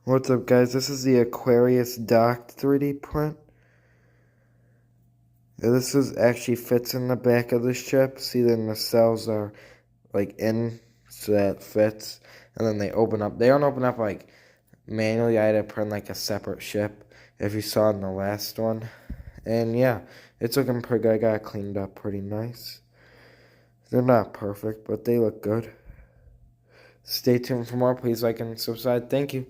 What's up, guys? This is the Aquarius docked 3D print. This actually fits in the back of the ship. See, then the cells are like in, so that fits, and then they open up. They don't open up like manually. I had to print like a separate ship, if you saw in the last one. And yeah, it's looking pretty good. I got it cleaned up pretty nice. They're not perfect, but they look good. Stay tuned for more. Please like and subscribe. Thank you.